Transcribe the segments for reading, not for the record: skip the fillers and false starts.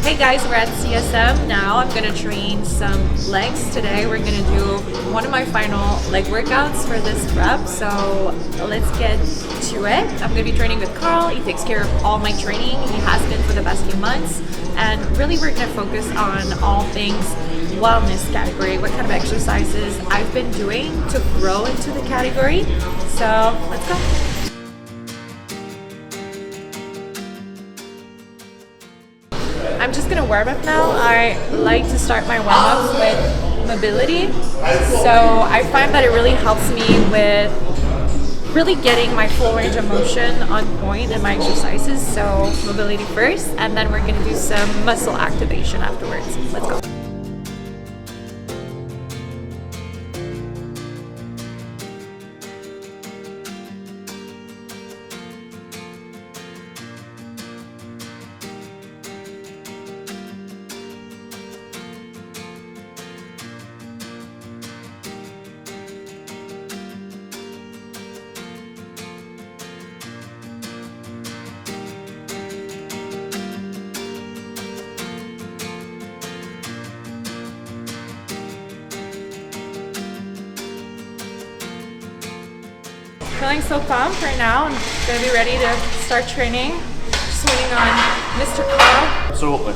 Hey guys, we're at CSM now. I'm gonna train some legs today. We're gonna do one of my final leg workouts for this rep, so let's get to it. I'm gonna be training with Carl. He takes care of all my training. He has been for the past few months, and really we're gonna focus on all things wellness category, what kind of exercises I've been doing to grow into the category. So let's go. I'm just gonna warm up now. I like to start my warm-ups with mobility. So I find that it really helps me with really getting my full range of motion on point in my exercises. So mobility first, and then we're gonna do some muscle activation afterwards. Let's go. Feeling so pumped right now. I'm gonna be ready to start training. Just waiting on Mr. Carl. Absolutely.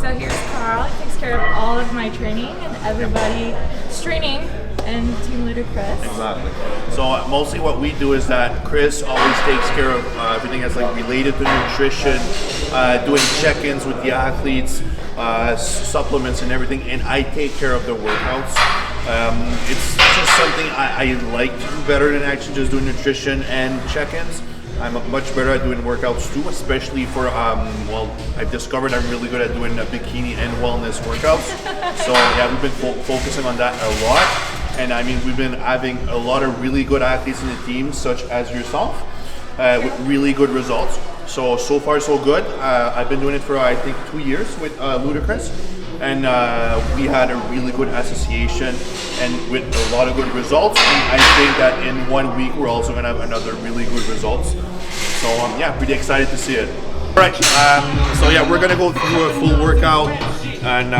So here's Carl. He takes care of all of my training and everybody's training in Team Ludacris. Exactly. So mostly what we do is that Chris always takes care of everything that's like related to nutrition, doing check-ins with the athletes, supplements and everything, and I take care of the workouts. It's just something I like to do better than actually just doing nutrition and check-ins. I'm much better at doing workouts too, especially for, well, I've discovered I'm really good at doing bikini and wellness workouts. So yeah, we've been focusing on that a lot. And I mean, we've been having a lot of really good athletes in the team, such as yourself, with really good results. So far so good. I've been doing it for, I think, 2 years with Ludacris. And we had a really good association and with a lot of good results. And I think that in 1 week we're also gonna have another really good results. So yeah, pretty excited to see it. All right, so yeah, we're gonna go through a full workout, and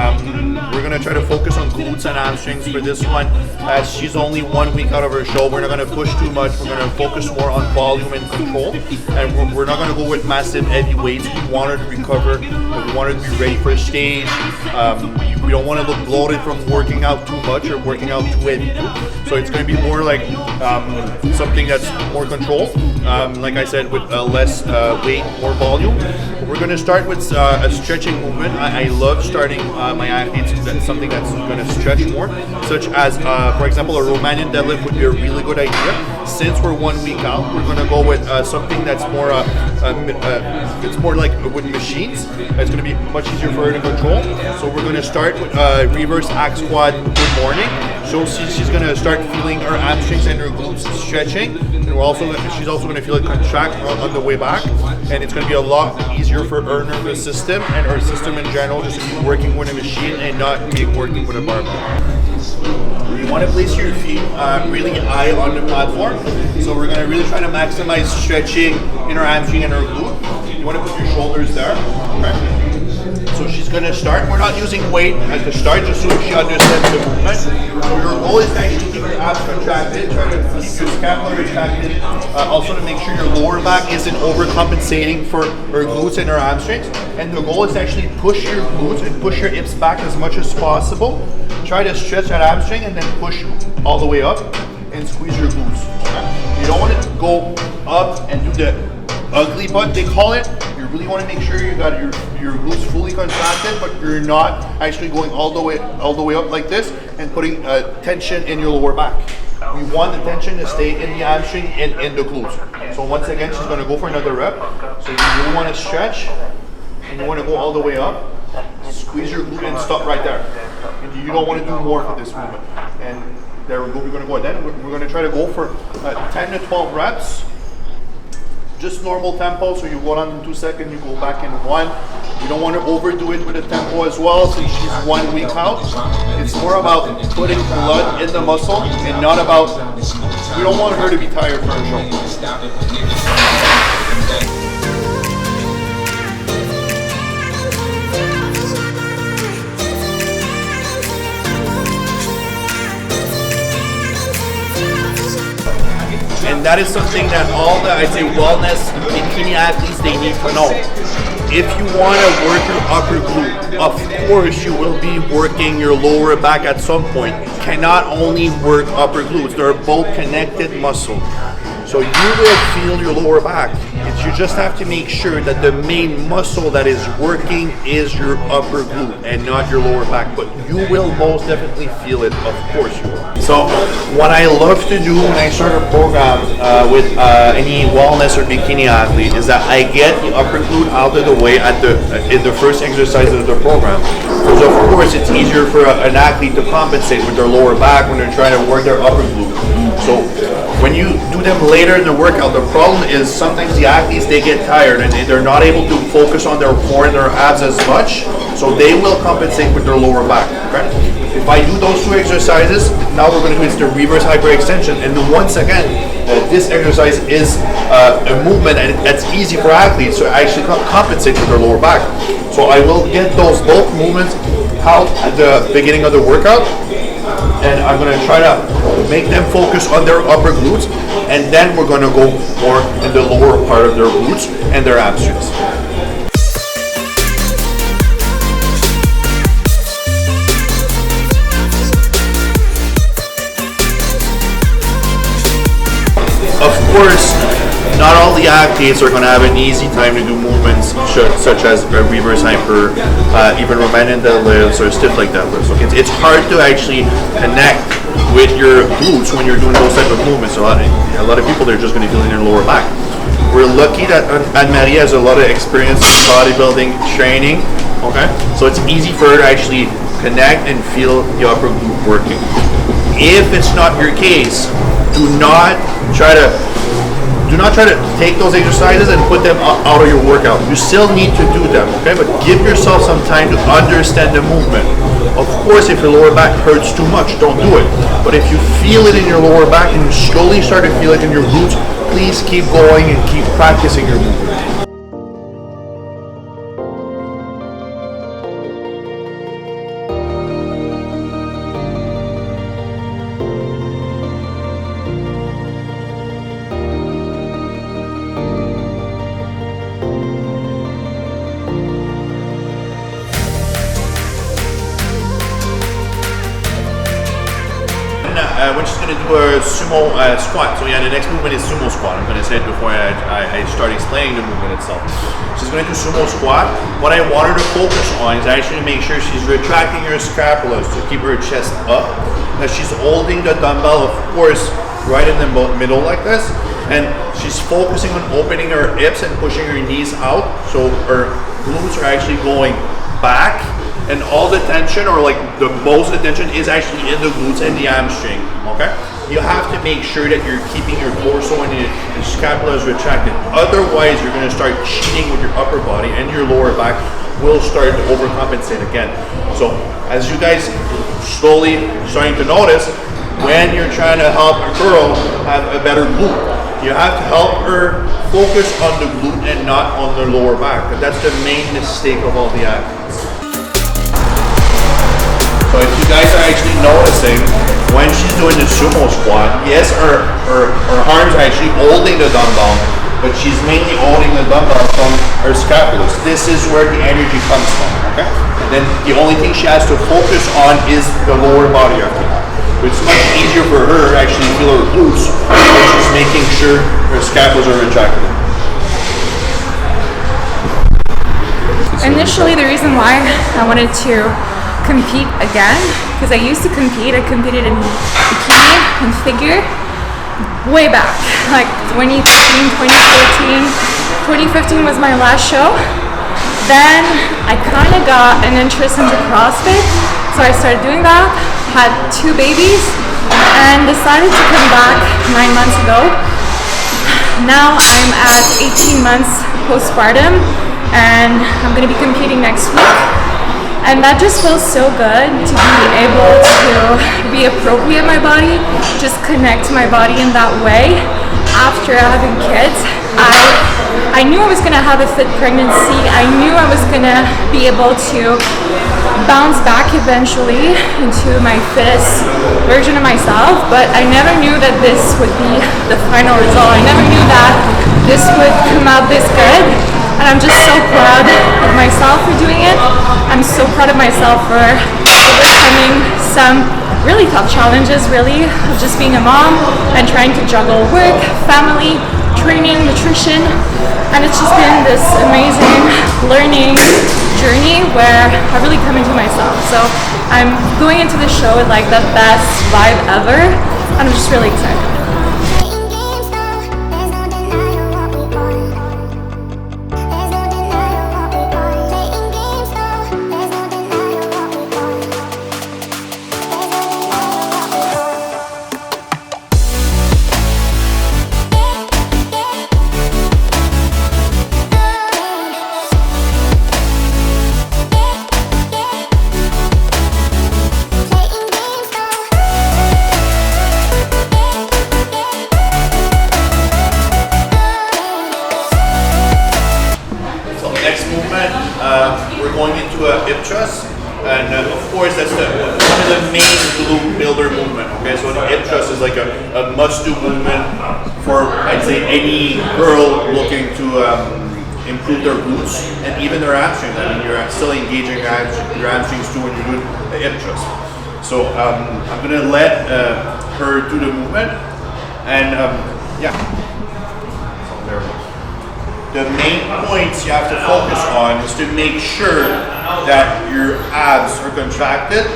we're gonna try to focus on glutes and hamstrings for this one. As she's only 1 week out of her show, we're not gonna push too much. We're gonna focus more on volume and control, and we're not gonna go with massive heavy weights. We want her to recover, we want her to be ready for a stage. We don't want to look bloated from working out too much or working out too heavy. So it's going to be more like something that's more controlled. Like I said, with less weight, more volume. We're going to start with a stretching movement. I love starting my athletes with something that's going to stretch more, such as, for example, a Romanian deadlift would be a really good idea. Since we're 1 week out, we're going to go with something that's more, it's more like with machines. It's going to be much easier for her to control. So we're going to start with reverse axe squat good morning. So she's going to start feeling her hamstrings and her glutes stretching. And she's also going to feel it contract on the way back. And it's going to be a lot easier for her nervous system and her system in general just to be working with a machine and not working with a barbell. You want to place your feet really high on the platform. So we're going to really try to maximize stretching in her hamstring and her glute. You want to put your shoulders there. Okay. So she's going to start. We're not using weight at the start, just so she understands the movement. So your goal is to actually keep your abs contracted, try to keep your scapula retracted. Also to make sure your lower back isn't overcompensating for her glutes and her hamstrings. And the goal is to actually push your glutes and push your hips back as much as possible. Try to stretch that hamstring and then push all the way up and squeeze your glutes. Okay? You don't want to go up and do the ugly butt, they call it. You really want to make sure you got your glutes fully contracted, but you're not actually going all the way up like this and putting tension in your lower back. You want the tension to stay in the hamstring and in the glutes. So once again, she's going to go for another rep. So you really want to stretch and you want to go all the way up. Squeeze your glute and stop right there. And you don't want to do more for this movement. And there we go. We're going to go then. We're going to try to go for 10 to 12 reps. Just normal tempo, so you go down in 2 seconds, you go back in 1. You don't want to overdo it with the tempo as well, so she's 1 week out. It's more about putting blood in the muscle and not about, we don't want her to be tired for her show. that is something that all the, I'd say, wellness bikini athletes, they need to know. If you want to work your upper glute, of course you will be working your lower back at some point. You cannot only work upper glutes. They're both connected muscles. So you will feel your lower back. You just have to make sure that the main muscle that is working is your upper glute and not your lower back. But you will most definitely feel it, of course you will. So what I love to do when I start a program with any wellness or bikini athlete is that I get the upper glute out of the way in the first exercise of the program. Because of course it's easier for an athlete to compensate with their lower back when they're trying to work their upper glute. So when you do them later in the workout, the problem is sometimes the athletes, they get tired and they're not able to focus on their core and their abs as much, so they will compensate with their lower back. Okay? If I do those two exercises, now we're going to do is the reverse hyperextension, and once again, this exercise is a movement and it's easy for athletes to actually compensate with their lower back. So I will get those both movements out at the beginning of the workout, and I'm going to try to make them focus on their upper glutes, and then we're going to go more in the lower part of their glutes and their hamstrings. Of course, not all the athletes are going to have an easy time to do movements such as a reverse hyper, even Romanian deadlifts or stiff leg deadlifts. So it's hard to actually connect with your glutes when you're doing those type of movements. So a lot of people, they're just going to feel in their lower back. We're lucky that Anne-Marie has a lot of experience in bodybuilding training. Okay, so it's easy for her to actually connect and feel the upper glute working. If it's not your case, do not try to take those exercises and put them out of your workout. You still need to do them, okay? But give yourself some time to understand the movement. Of course, if your lower back hurts too much, don't do it. But if you feel it in your lower back and you slowly start to feel it in your glutes, please keep going and keep practicing your movement. We're just going to do a sumo squat. So yeah, the next movement is sumo squat. I'm going to say it before I start explaining the movement itself. She's going to do sumo squat. What I want her to focus on is actually to make sure she's retracting her scapulas to keep her chest up. Now she's holding the dumbbell, of course, right in the middle like this. And she's focusing on opening her hips and pushing her knees out. So her glutes are actually going back. And all the tension, or like the most of the tension, is actually in the glutes and the hamstring, okay? You have to make sure that you're keeping your torso and your scapula is retracted. Otherwise, you're gonna start cheating with your upper body, and your lower back will start to overcompensate again. So, as you guys slowly starting to notice, when you're trying to help a girl have a better glute, you have to help her focus on the glute and not on the lower back. But that's the main mistake of all the athletes. So if you guys are actually noticing, when she's doing the sumo squat, yes, her arms are actually holding the dumbbell, but she's mainly holding the dumbbell from her scapulas. This is where the energy comes from, okay? And then the only thing she has to focus on is the lower body after that. It's much easier for her to actually feel her glutes when she's making sure her scapulas are retracted. Initially, the reason why I wanted to compete again, because I used to compete. I competed in bikini and figure way back, like 2013, 2014, 2015 was my last show. Then I kind of got an interest into CrossFit, so I started doing that, had 2 babies, and decided to come back 9 months ago. Now I'm at 18 months postpartum, and I'm going to be competing next week. And that just feels so good to be able to reappropriate my body, just connect to my body in that way. After having kids, I I knew I was gonna have a fit pregnancy. I knew I was gonna be able to bounce back eventually into my fittest version of myself, but I never knew that this would be the final result. I never knew that this would come out this good, and I'm just so proud of myself for doing it. I'm so proud of myself for overcoming some really tough challenges, really, of just being a mom and trying to juggle work, family, training, nutrition, and it's just been this amazing learning journey where I really come into myself. So I'm going into the show with like the best vibe ever, and I'm just really excited. We're going into a hip thrust, and of course that's one of the main glute builder movement. Okay, so the hip thrust is like a must-do movement for, I'd say, any girl looking to improve their glutes and even their hamstrings. I mean, you're still engaging your hamstrings too when you're doing the hip thrust. So I'm gonna let her do the movement, and yeah. So there we go. The main points you have to focus on is to make sure that your abs are contracted,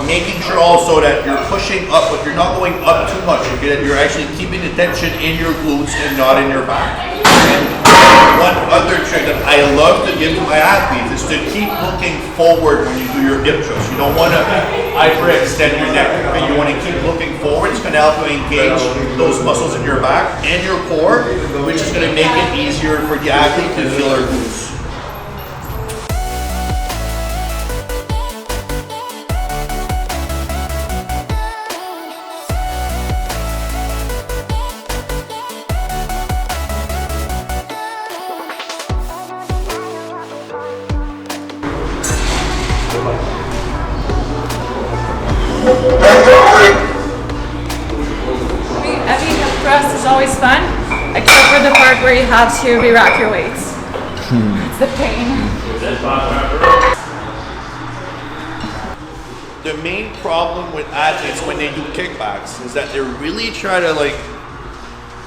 making sure also that you're pushing up, but you're not going up too much, okay? That you're actually keeping the tension in your glutes and not in your back. And one other trick that I love to give to my athletes is to keep looking forward when you do your hip thrust. You don't want to hyperextend your neck. Okay? You want to keep looking forward. It's going to help you engage those muscles in your back and your core, which is going to make it easier for the athlete to feel their glutes. Heavy hip thrust is always fun, except for the part where you have to re-rack your weights. It's the pain. The main problem with athletes when they do kickbacks is that they really try to like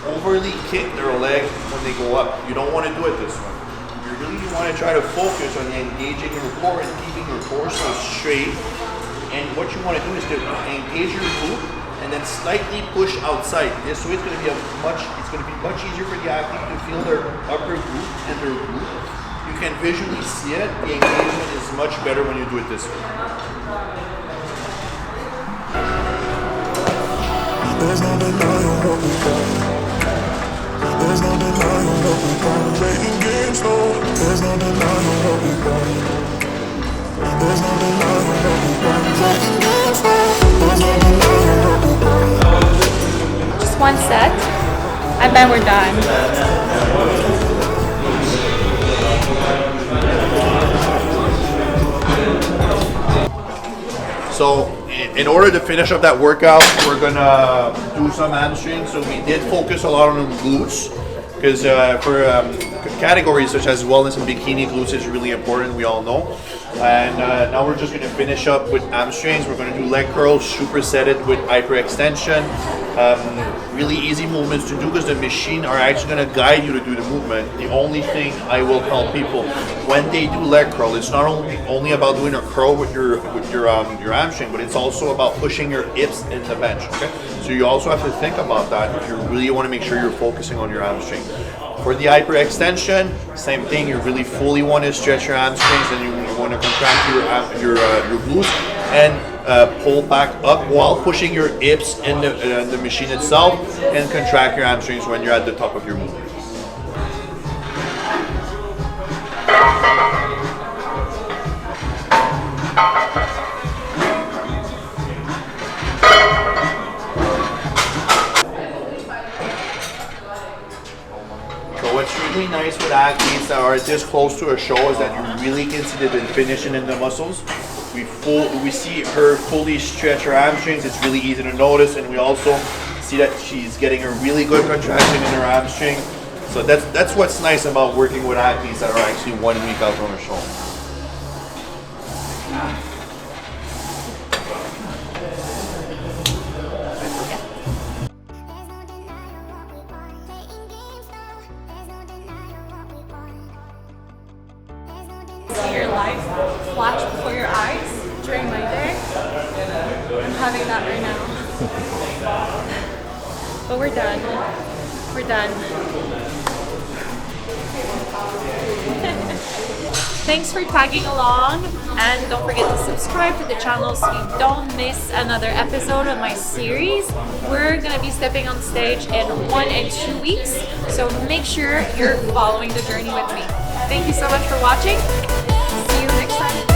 overly kick their leg when they go up. You don't want to do it this way. You really want to try to focus on engaging your core and keeping your torso straight. And what you want to do is to engage your glute and then slightly push outside. This way it's going to be much easier for the athlete to feel their upper glute and their glute. You can visually see it. The engagement is much better when you do it this way. There's no denying what we've done. There's no denying what we've done. Playing games, no. There's no denying what we've done. There's no denying what we've done. Playing games, no. There's no denying what we've done. Just one set, and then we're done. So in order to finish up that workout, we're gonna do some hamstrings. So we did focus a lot on the glutes because for categories such as wellness and bikini, glutes is really important, we all know. And now we're just gonna finish up with hamstrings. We're gonna do leg curls, supersetted with hyperextension. Really easy movements to do because the machine are actually going to guide you to do the movement. The only thing I will tell people when they do leg curl, it's not only about doing a curl with your hamstring, but it's also about pushing your hips in the bench. Okay, so you also have to think about that if you really want to make sure you're focusing on your hamstring. For the hyperextension, same thing. You really fully want to stretch your hamstrings and you want to contract your glutes and pull back up while pushing your hips in the machine itself and contract your hamstrings when you're at the top of your movement. So nice with athletes that are this close to a show is that you really can see the definition in the muscles. We see her fully stretch her hamstrings. It's really easy to notice, and we also see that she's getting a really good contraction in her hamstring. So that's what's nice about working with athletes that are actually 1 week out from a show. See your life flash before your eyes during my day. I'm having that right now. But we're done. We're done. Thanks for tagging along, and don't forget to subscribe to the channel so you don't miss another episode of my series. We're gonna be stepping on stage in 1 and 2 weeks, so make sure you're following the journey with me. Thank you so much for watching. See you next time.